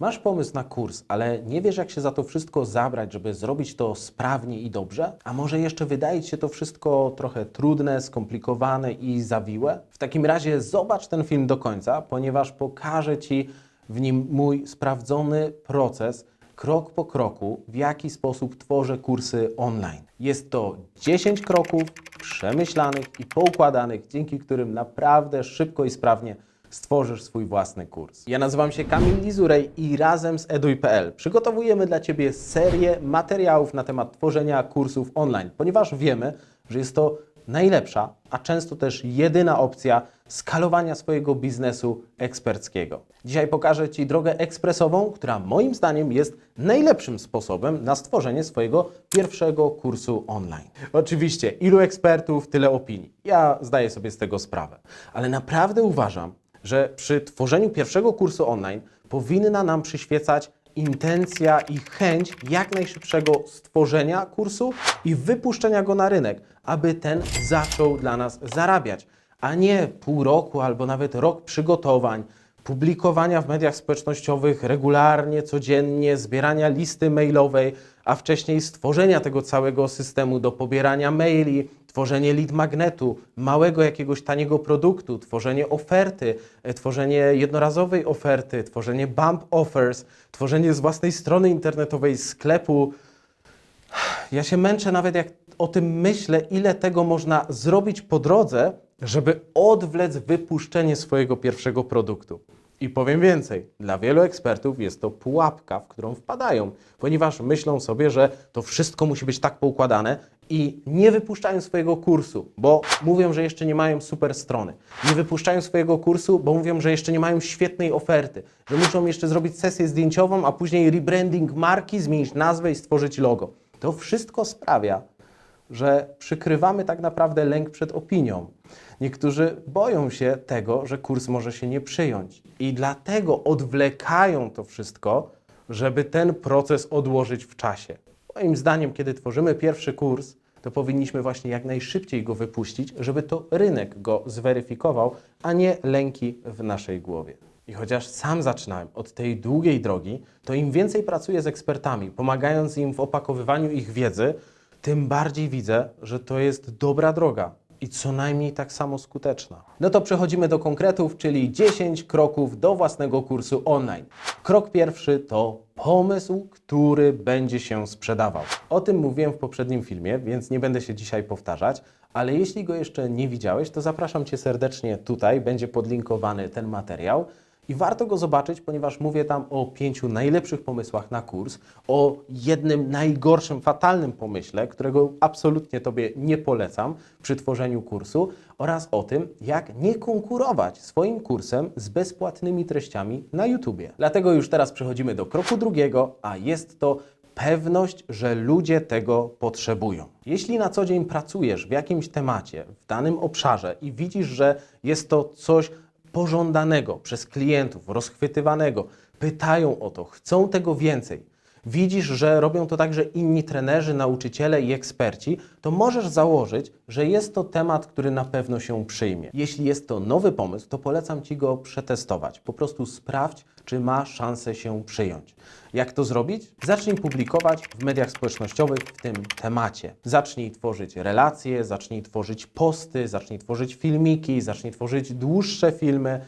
Masz pomysł na kurs, ale nie wiesz, jak się za to wszystko zabrać, żeby zrobić to sprawnie i dobrze? A może jeszcze wydaje Ci się to wszystko trochę trudne, skomplikowane i zawiłe? W takim razie zobacz ten film do końca, ponieważ pokażę Ci w nim mój sprawdzony proces, krok po kroku, w jaki sposób tworzę kursy online. Jest to 10 kroków przemyślanych i poukładanych, dzięki którym naprawdę szybko i sprawnie stworzysz swój własny kurs. Ja nazywam się Kamil Lizurej i razem z Eduj.pl przygotowujemy dla Ciebie serię materiałów na temat tworzenia kursów online, ponieważ wiemy, że jest to najlepsza, a często też jedyna opcja skalowania swojego biznesu eksperckiego. Dzisiaj pokażę Ci drogę ekspresową, która moim zdaniem jest najlepszym sposobem na stworzenie swojego pierwszego kursu online. Oczywiście, ilu ekspertów, tyle opinii. Ja zdaję sobie z tego sprawę, ale naprawdę uważam, że przy tworzeniu pierwszego kursu online powinna nam przyświecać intencja i chęć jak najszybszego stworzenia kursu i wypuszczenia go na rynek, aby ten zaczął dla nas zarabiać, a nie pół roku albo nawet rok przygotowań, publikowania w mediach społecznościowych regularnie, codziennie, zbierania listy mailowej, a wcześniej stworzenia tego całego systemu do pobierania maili, tworzenie lead magnetu, małego jakiegoś taniego produktu, tworzenie oferty, tworzenie jednorazowej oferty, tworzenie bump offers, tworzenie z własnej strony internetowej sklepu. Ja się męczę nawet jak o tym myślę, ile tego można zrobić po drodze, żeby odwlec wypuszczenie swojego pierwszego produktu. I powiem więcej, dla wielu ekspertów jest to pułapka, w którą wpadają, ponieważ myślą sobie, że to wszystko musi być tak poukładane i nie wypuszczają swojego kursu, bo mówią, że jeszcze nie mają super strony. Nie wypuszczają swojego kursu, bo mówią, że jeszcze nie mają świetnej oferty, że muszą jeszcze zrobić sesję zdjęciową, a później rebranding marki, zmienić nazwę i stworzyć logo. To wszystko sprawia, że przykrywamy tak naprawdę lęk przed opinią. Niektórzy boją się tego, że kurs może się nie przyjąć i dlatego odwlekają to wszystko, żeby ten proces odłożyć w czasie. Moim zdaniem, kiedy tworzymy pierwszy kurs, to powinniśmy właśnie jak najszybciej go wypuścić, żeby to rynek go zweryfikował, a nie lęki w naszej głowie. I chociaż sam zaczynałem od tej długiej drogi, to im więcej pracuję z ekspertami, pomagając im w opakowywaniu ich wiedzy, tym bardziej widzę, że to jest dobra droga i co najmniej tak samo skuteczna. No to przechodzimy do konkretów, czyli 10 kroków do własnego kursu online. Krok pierwszy to pomysł, który będzie się sprzedawał. O tym mówiłem w poprzednim filmie, więc nie będę się dzisiaj powtarzać, ale jeśli go jeszcze nie widziałeś, to zapraszam Cię serdecznie tutaj, będzie podlinkowany ten materiał. I warto go zobaczyć, ponieważ mówię tam o 5 najlepszych pomysłach na kurs, o jednym najgorszym, fatalnym pomyśle, którego absolutnie Tobie nie polecam przy tworzeniu kursu oraz o tym, jak nie konkurować swoim kursem z bezpłatnymi treściami na YouTubie. Dlatego już teraz przechodzimy do kroku drugiego, a jest to pewność, że ludzie tego potrzebują. Jeśli na co dzień pracujesz w jakimś temacie, w danym obszarze i widzisz, że jest to coś pożądanego przez klientów, rozchwytywanego, pytają o to, chcą tego więcej, widzisz, że robią to także inni trenerzy, nauczyciele i eksperci, to możesz założyć, że jest to temat, który na pewno się przyjmie. Jeśli jest to nowy pomysł, to polecam Ci go przetestować. Po prostu sprawdź, czy ma szansę się przyjąć. Jak to zrobić? Zacznij publikować w mediach społecznościowych w tym temacie. Zacznij tworzyć relacje, zacznij tworzyć posty, zacznij tworzyć filmiki, zacznij tworzyć dłuższe filmy,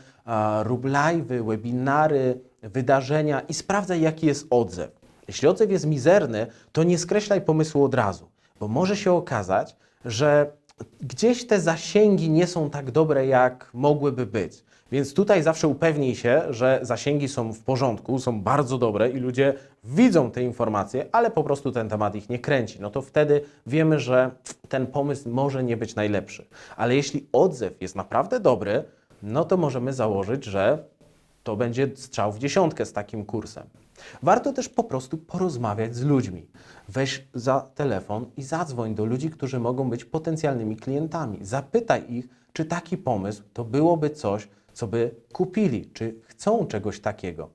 rób live'y, webinary, wydarzenia i sprawdzaj, jaki jest odzew. Jeśli odzew jest mizerny, to nie skreślaj pomysłu od razu, bo może się okazać, że gdzieś te zasięgi nie są tak dobre, jak mogłyby być. Więc tutaj zawsze upewnij się, że zasięgi są w porządku, są bardzo dobre i ludzie widzą te informacje, ale po prostu ten temat ich nie kręci. No to wtedy wiemy, że ten pomysł może nie być najlepszy. Ale jeśli odzew jest naprawdę dobry, no to możemy założyć, że to będzie strzał w dziesiątkę z takim kursem. Warto też po prostu porozmawiać z ludźmi. Weź za telefon i zadzwoń do ludzi, którzy mogą być potencjalnymi klientami. Zapytaj ich, czy taki pomysł to byłoby coś, co by kupili, czy chcą czegoś takiego.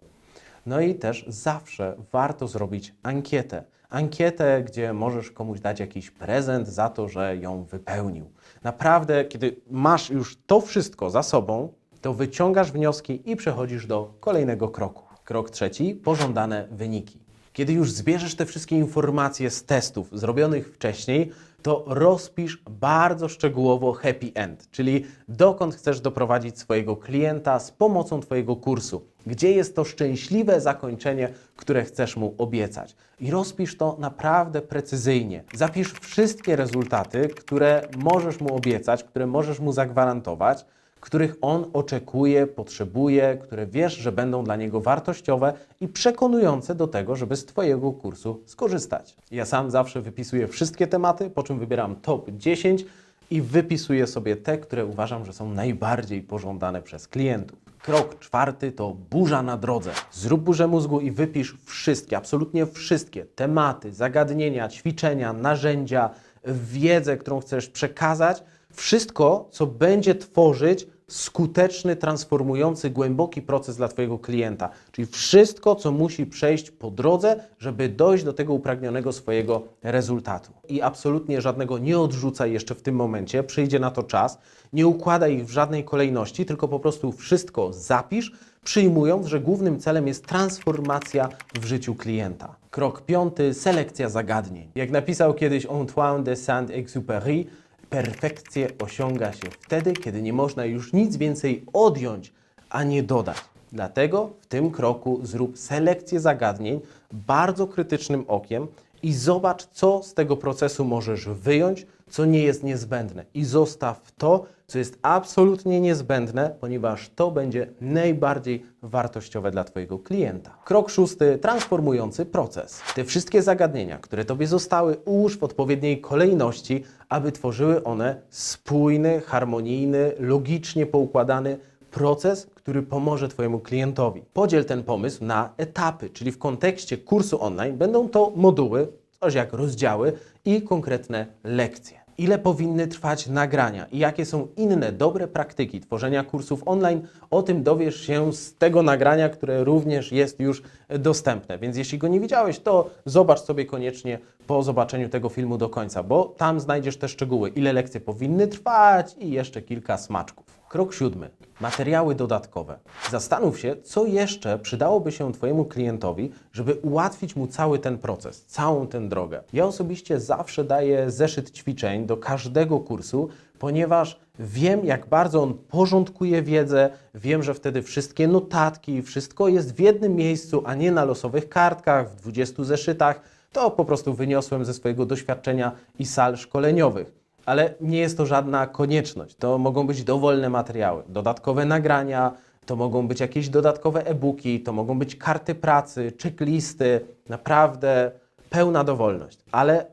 No i też zawsze warto zrobić ankietę. Ankietę, gdzie możesz komuś dać jakiś prezent za to, że ją wypełnił. Naprawdę, kiedy masz już to wszystko za sobą, to wyciągasz wnioski i przechodzisz do kolejnego kroku. Krok trzeci, pożądane wyniki. Kiedy już zbierzesz te wszystkie informacje z testów zrobionych wcześniej, to rozpisz bardzo szczegółowo happy end, czyli dokąd chcesz doprowadzić swojego klienta z pomocą Twojego kursu, gdzie jest to szczęśliwe zakończenie, które chcesz mu obiecać. I rozpisz to naprawdę precyzyjnie. Zapisz wszystkie rezultaty, które możesz mu obiecać, które możesz mu zagwarantować, których on oczekuje, potrzebuje, które wiesz, że będą dla niego wartościowe i przekonujące do tego, żeby z Twojego kursu skorzystać. Ja sam zawsze wypisuję wszystkie tematy, po czym wybieram top 10 i wypisuję sobie te, które uważam, że są najbardziej pożądane przez klientów. Krok czwarty to burza na drodze. Zrób burzę mózgu i wypisz wszystkie, absolutnie wszystkie tematy, zagadnienia, ćwiczenia, narzędzia, wiedzę, którą chcesz przekazać, wszystko, co będzie tworzyć skuteczny, transformujący, głęboki proces dla Twojego klienta. Czyli wszystko, co musi przejść po drodze, żeby dojść do tego upragnionego swojego rezultatu. I absolutnie żadnego nie odrzucaj jeszcze w tym momencie, przyjdzie na to czas, nie układaj ich w żadnej kolejności, tylko po prostu wszystko zapisz, przyjmując, że głównym celem jest transformacja w życiu klienta. Krok piąty, selekcja zagadnień. Jak napisał kiedyś Antoine de Saint-Exupéry, perfekcję osiąga się wtedy, kiedy nie można już nic więcej odjąć, a nie dodać. Dlatego w tym kroku zrób selekcję zagadnień bardzo krytycznym okiem i zobacz, co z tego procesu możesz wyjąć, co nie jest niezbędne. I zostaw to, co jest absolutnie niezbędne, ponieważ to będzie najbardziej wartościowe dla Twojego klienta. Krok szósty, transformujący proces. Te wszystkie zagadnienia, które Tobie zostały, ułóż w odpowiedniej kolejności, aby tworzyły one spójny, harmonijny, logicznie poukładany proces, który pomoże Twojemu klientowi. Podziel ten pomysł na etapy, czyli w kontekście kursu online będą to moduły, coś jak rozdziały i konkretne lekcje. Ile powinny trwać nagrania i jakie są inne dobre praktyki tworzenia kursów online, o tym dowiesz się z tego nagrania, które również jest już dostępne. Więc jeśli go nie widziałeś, to zobacz sobie koniecznie po zobaczeniu tego filmu do końca, bo tam znajdziesz te szczegóły, ile lekcje powinny trwać i jeszcze kilka smaczków. Krok siódmy. Materiały dodatkowe. Zastanów się, co jeszcze przydałoby się Twojemu klientowi, żeby ułatwić mu cały ten proces, całą tę drogę. Ja osobiście zawsze daję zeszyt ćwiczeń do każdego kursu, ponieważ wiem, jak bardzo on porządkuje wiedzę, wiem, że wtedy wszystkie notatki, wszystko jest w jednym miejscu, a nie na losowych kartkach, w 20 zeszytach. To po prostu wyniosłem ze swojego doświadczenia i sal szkoleniowych. Ale nie jest to żadna konieczność. To mogą być dowolne materiały, dodatkowe nagrania, to mogą być jakieś dodatkowe e-booki, to mogą być karty pracy, checklisty, naprawdę pełna dowolność. Ale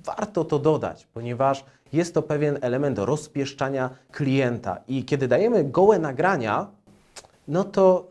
warto to dodać, ponieważ jest to pewien element rozpieszczania klienta i kiedy dajemy gołe nagrania, no to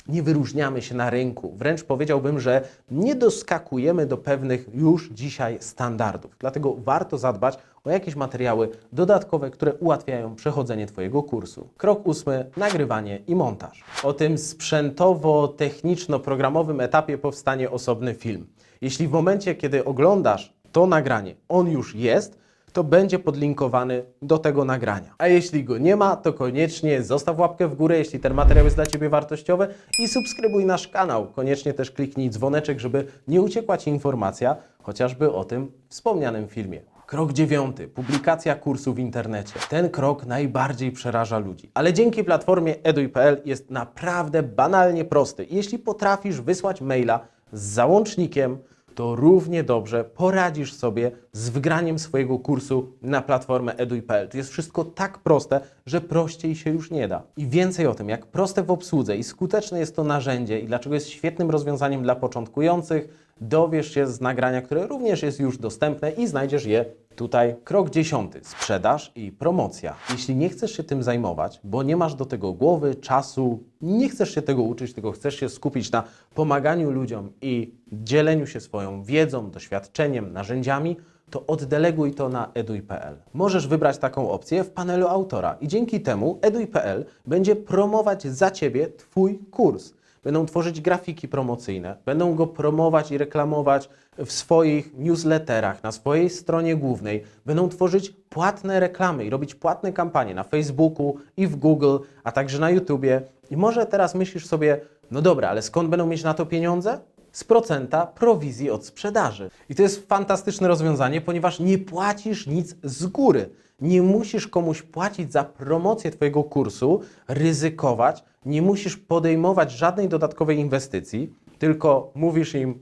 nie wyróżniamy się na rynku. Wręcz powiedziałbym, że nie doskakujemy do pewnych już dzisiaj standardów. Dlatego warto zadbać o jakieś materiały dodatkowe, które ułatwiają przechodzenie Twojego kursu. Krok ósmy, nagrywanie i montaż. O tym sprzętowo-techniczno-programowym etapie powstanie osobny film. Jeśli w momencie, kiedy oglądasz to nagranie, on już jest, to będzie podlinkowany do tego nagrania. A jeśli go nie ma, to koniecznie zostaw łapkę w górę, jeśli ten materiał jest dla Ciebie wartościowy i subskrybuj nasz kanał. Koniecznie też kliknij dzwoneczek, żeby nie uciekła Ci informacja, chociażby o tym wspomnianym filmie. Krok dziewiąty, publikacja kursu w internecie. Ten krok najbardziej przeraża ludzi, ale dzięki platformie eduj.pl jest naprawdę banalnie prosty. Jeśli potrafisz wysłać maila z załącznikiem, to równie dobrze poradzisz sobie z wgraniem swojego kursu na platformę eduj.pl. To jest wszystko tak proste, że prościej się już nie da. I więcej o tym, jak proste w obsłudze i skuteczne jest to narzędzie i dlaczego jest świetnym rozwiązaniem dla początkujących, dowiesz się z nagrania, które również jest już dostępne i znajdziesz je tutaj. Krok 10. Sprzedaż i promocja. Jeśli nie chcesz się tym zajmować, bo nie masz do tego głowy, czasu, nie chcesz się tego uczyć, tylko chcesz się skupić na pomaganiu ludziom i dzieleniu się swoją wiedzą, doświadczeniem, narzędziami, to oddeleguj to na eduj.pl. Możesz wybrać taką opcję w panelu autora i dzięki temu eduj.pl będzie promować za Ciebie Twój kurs. będą tworzyć grafiki promocyjne, będą go promować i reklamować w swoich newsletterach, na swojej stronie głównej, będą tworzyć płatne reklamy i robić płatne kampanie na Facebooku i w Google, a także na YouTubie. I może teraz myślisz sobie, no dobra, ale skąd będą mieć na to pieniądze? Z procenta prowizji od sprzedaży. I to jest fantastyczne rozwiązanie, ponieważ nie płacisz nic z góry. Nie musisz komuś płacić za promocję Twojego kursu, ryzykować, nie musisz podejmować żadnej dodatkowej inwestycji, tylko mówisz im,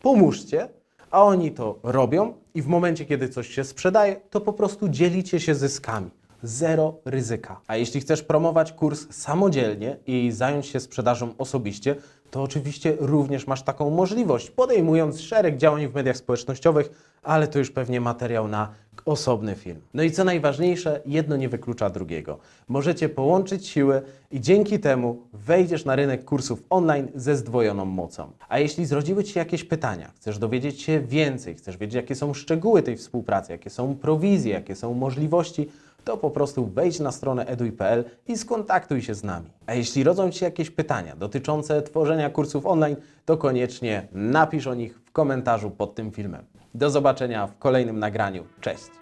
pomóżcie, a oni to robią i w momencie, kiedy coś się sprzedaje, to po prostu dzielicie się zyskami. Zero ryzyka. A jeśli chcesz promować kurs samodzielnie i zająć się sprzedażą osobiście, to oczywiście również masz taką możliwość, podejmując szereg działań w mediach społecznościowych, ale to już pewnie materiał na osobny film. No i co najważniejsze, jedno nie wyklucza drugiego. Możecie połączyć siły i dzięki temu wejdziesz na rynek kursów online ze zdwojoną mocą. A jeśli zrodziły Ci się jakieś pytania, chcesz dowiedzieć się więcej, chcesz wiedzieć, jakie są szczegóły tej współpracy, jakie są prowizje, jakie są możliwości, to po prostu wejdź na stronę eduj.pl i skontaktuj się z nami. A jeśli rodzą Ci się jakieś pytania dotyczące tworzenia kursów online, to koniecznie napisz o nich w komentarzu pod tym filmem. Do zobaczenia w kolejnym nagraniu. Cześć!